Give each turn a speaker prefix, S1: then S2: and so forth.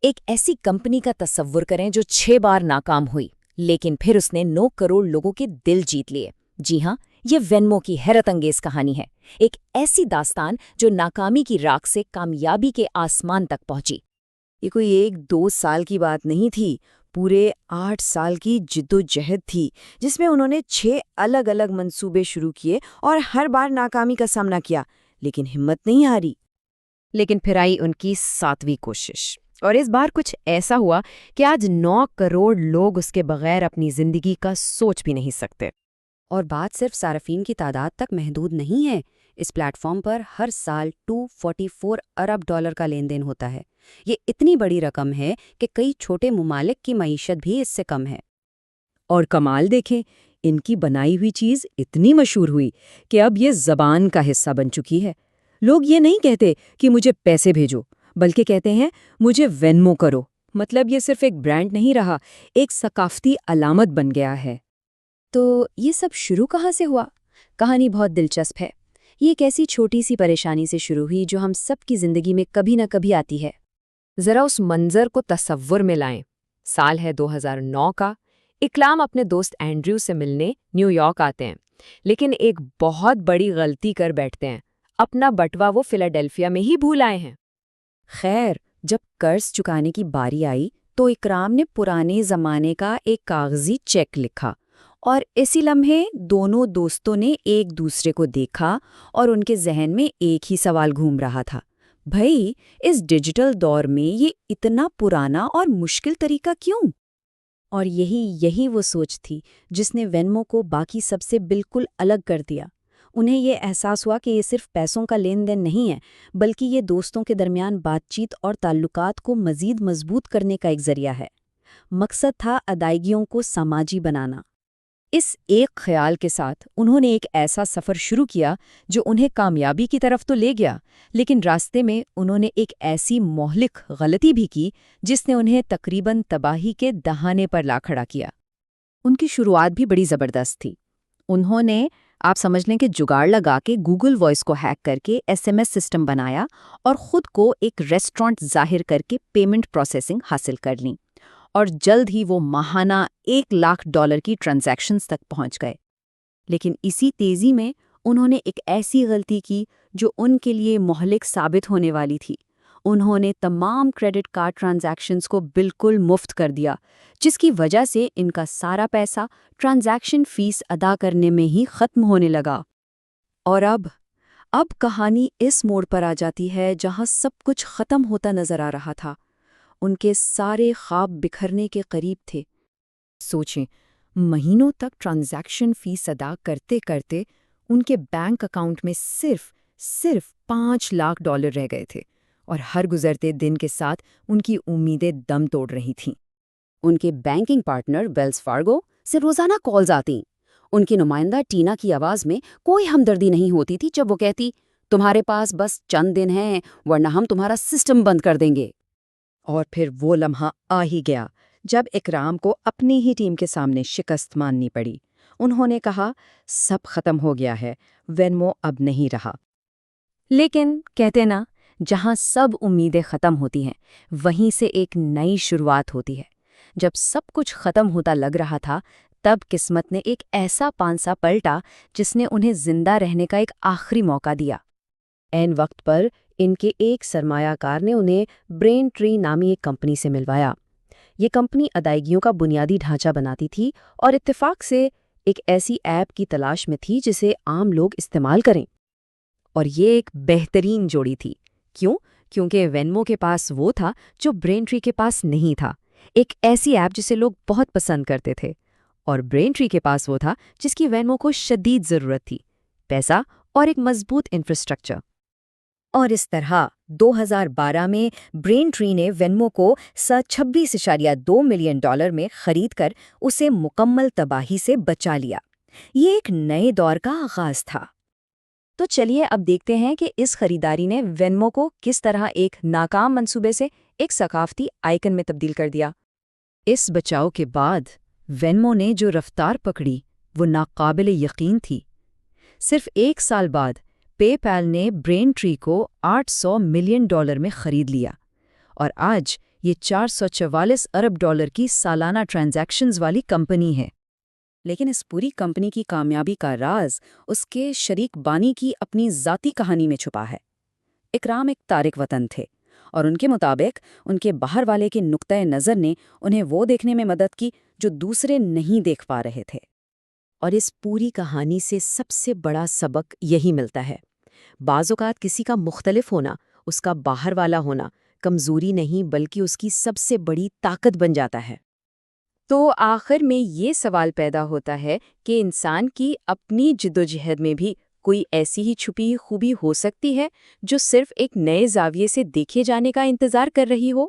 S1: ایک ایسی کمپنی کا تصور کریں جو 6 بار ناکام ہوئی لیکن پھر اس نے 9 کروڑ لوگوں کے دل جیت لیے۔ جی ہاں، یہ وینمو کی حیرت انگیز کہانی ہے، ایک ایسی داستان جو ناکامی کی راکھ سے کامیابی کے آسمان تک پہنچی۔
S2: یہ کوئی 1-2 سال کی بات نہیں تھی، پورے 8 سال کی جد و جہد تھی، جس میں انہوں نے 6 الگ الگ منصوبے شروع کیے اور ہر بار ناکامی کا سامنا کیا، لیکن ہمت نہیں ہاری۔
S3: لیکن پھر آئی ان کی 7ویں کوشش، اور اس بار کچھ ایسا ہوا کہ آج 9 کروڑ لوگ اس کے بغیر اپنی زندگی کا سوچ بھی نہیں سکتے۔
S4: اور بات صرف صارفین کی تعداد تک محدود نہیں ہے، اس پلیٹ فارم پر ہر سال $244 ارب کا لین دین ہوتا ہے۔ یہ اتنی بڑی رقم ہے کہ کئی چھوٹے ممالک کی معیشت بھی اس سے کم ہے۔
S2: اور کمال دیکھیں، ان کی بنائی ہوئی چیز اتنی مشہور ہوئی کہ اب یہ زبان کا حصہ بن چکی ہے۔ لوگ یہ نہیں کہتے کہ مجھے پیسے بھیجو، بلکہ کہتے ہیں مجھے وینمو کرو۔ مطلب یہ صرف ایک برانڈ نہیں رہا، ایک ثقافتی علامت بن گیا ہے۔
S1: تو یہ سب شروع کہاں سے ہوا؟ کہانی بہت دلچسپ ہے۔ یہ ایک ایسی چھوٹی سی پریشانی سے شروع ہوئی جو ہم سب کی زندگی میں کبھی نہ کبھی آتی ہے۔
S3: ذرا اس منظر کو تصور میں لائیں۔ سال ہے 2009 کا۔ اکرام اپنے دوست اینڈریو سے ملنے نیو یارک آتے ہیں، لیکن ایک بہت بڑی غلطی کر بیٹھتے ہیں۔ اپنا بٹوا وہ فلاڈیلفیا میں ہی بھول آئے ہیں۔
S2: خیر، جب قرض چکانے کی باری آئی تو اکرام نے پرانے زمانے کا ایک کاغذی چیک لکھا، اور اسی لمحے دونوں دوستوں نے ایک دوسرے کو دیکھا اور ان کے ذہن میں ایک ہی سوال گھوم رہا تھا، بھئی اس ڈیجیٹل دور میں یہ اتنا پرانا اور مشکل طریقہ کیوں؟
S1: اور یہی وہ سوچ تھی جس نے وینمو کو باقی سب سے بالکل الگ کر دیا۔ انہیں یہ احساس ہوا کہ یہ صرف پیسوں کا لین دین نہیں ہے، بلکہ یہ دوستوں کے درمیان بات چیت اور تعلقات کو مزید مضبوط کرنے کا ایک ذریعہ ہے۔ مقصد تھا ادائیگیوں کو سماجی بنانا۔ اس ایک خیال کے ساتھ انہوں نے ایک ایسا سفر شروع کیا جو انہیں کامیابی کی طرف تو لے گیا، لیکن راستے میں انہوں نے ایک ایسی مہلک غلطی بھی کی جس نے انہیں تقریباً تباہی کے دہانے پر لا کھڑا کیا۔
S3: ان کی شروعات بھی بڑی زبردست تھی۔ انہوں نے، آپ سمجھ لیں کہ جگاڑ لگا کے گوگل وائس کو ہیک کر کے SMS سسٹم بنایا اور خود کو ایک ریسٹورانٹ ظاہر کر کے پیمنٹ پروسیسنگ حاصل کر لیں، اور جلد ہی وہ ماہانہ $1 لاکھ کی ٹرانزیکشنز تک پہنچ گئے۔ لیکن اسی تیزی میں انہوں نے ایک ایسی غلطی کی جو ان کے لیے مہلک ثابت ہونے والی تھی۔ انہوں نے تمام کریڈٹ کارڈ ٹرانزیکشنز کو بالکل مفت کر دیا، جس کی وجہ سے ان کا سارا پیسہ ٹرانزیکشن فیس ادا کرنے میں ہی ختم ہونے لگا۔
S2: اور اب کہانی اس موڑ پر آ جاتی ہے جہاں سب کچھ ختم ہوتا نظر آ رہا تھا۔ ان کے سارے خواب بکھرنے کے قریب تھے۔ سوچیں، مہینوں تک ٹرانزیکشن فیس ادا کرتے کرتے ان کے بینک اکاؤنٹ میں صرف $5 لاکھ رہ گئے تھے، اور ہر گزرتے دن کے ساتھ ان کی امیدیں دم توڑ رہی تھیں۔
S4: ان کے بینکنگ پارٹنر ویلز فارگو سے روزانہ کالز آتیں۔ ان کی نمائندہ ٹینا کی آواز میں کوئی ہمدردی نہیں ہوتی تھی جب وہ کہتی، تمہارے پاس بس چند دن ہیں ورنہ ہم تمہارا سسٹم بند کر دیں گے۔
S2: اور پھر وہ لمحہ آ ہی گیا جب اکرام کو اپنی ہی ٹیم کے سامنے شکست ماننی پڑی۔ انہوں نے کہا، سب ختم ہو گیا ہے، وینمو اب نہیں رہا۔
S1: لیکن کہتے نا، جہاں سب امیدیں ختم ہوتی ہیں وہیں سے ایک نئی شروعات ہوتی ہے۔ جب سب کچھ ختم ہوتا لگ رہا تھا، تب قسمت نے ایک ایسا پانسا پلٹا جس نے انہیں زندہ رہنے کا ایک آخری موقع دیا۔
S3: عین وقت پر ان کے ایک سرمایہ کار نے انہیں برین ٹری نامی ایک کمپنی سے ملوایا۔ یہ کمپنی ادائیگیوں کا بنیادی ڈھانچہ بناتی تھی اور اتفاق سے ایک ایسی ایپ کی تلاش میں تھی جسے عام لوگ استعمال کریں۔ اور یہ ایک بہترین جوڑی تھی۔ کیونکہ وینمو کے پاس وہ تھا جو برین ٹری کے پاس نہیں تھا، ایک ایسی ایپ جسے لوگ بہت پسند کرتے تھے، اور برین ٹری کے پاس وہ تھا جس کی وینمو کو شدید ضرورت تھی، پیسہ اور ایک مضبوط انفراسٹرکچر۔
S2: اور اس طرح 2012 میں برین ٹری نے وینمو کو $26.2 ملین میں خرید کر اسے مکمل تباہی سے بچا لیا۔ یہ ایک نئے دور کا آغاز تھا۔
S1: تو چلیے اب دیکھتے ہیں کہ اس خریداری نے وینمو کو کس طرح ایک ناکام منصوبے سے ایک ثقافتی آئیکن میں تبدیل کر دیا۔
S2: اس بچاؤ کے بعد وینمو نے جو رفتار پکڑی وہ ناقابل یقین تھی۔ صرف 1 سال بعد پے پیل نے برین ٹری کو $800 ملین میں خرید لیا، اور آج یہ $444 کی سالانہ ٹرانزیکشنز والی کمپنی ہے۔
S4: لیکن اس پوری کمپنی کی کامیابی کا راز اس کے شریک بانی کی اپنی ذاتی کہانی میں چھپا ہے۔ اکرام ایک تارک وطن تھے اور ان کے مطابق ان کے باہر والے کے نقطۂ نظر نے انہیں وہ دیکھنے میں مدد کی جو دوسرے نہیں دیکھ پا رہے تھے۔
S1: اور اس پوری کہانی سے سب سے بڑا سبق یہی ملتا ہے، بعض اوقات کسی کا مختلف ہونا، اس کا باہر والا ہونا، کمزوری نہیں بلکہ اس کی سب سے بڑی طاقت بن جاتا ہے۔ تو آخر میں یہ سوال پیدا ہوتا ہے کہ انسان کی اپنی جدوجہد میں بھی کوئی ایسی ہی چھپی خوبی ہو سکتی ہے جو صرف ایک نئے زاویے سے دیکھے جانے کا انتظار کر رہی ہو؟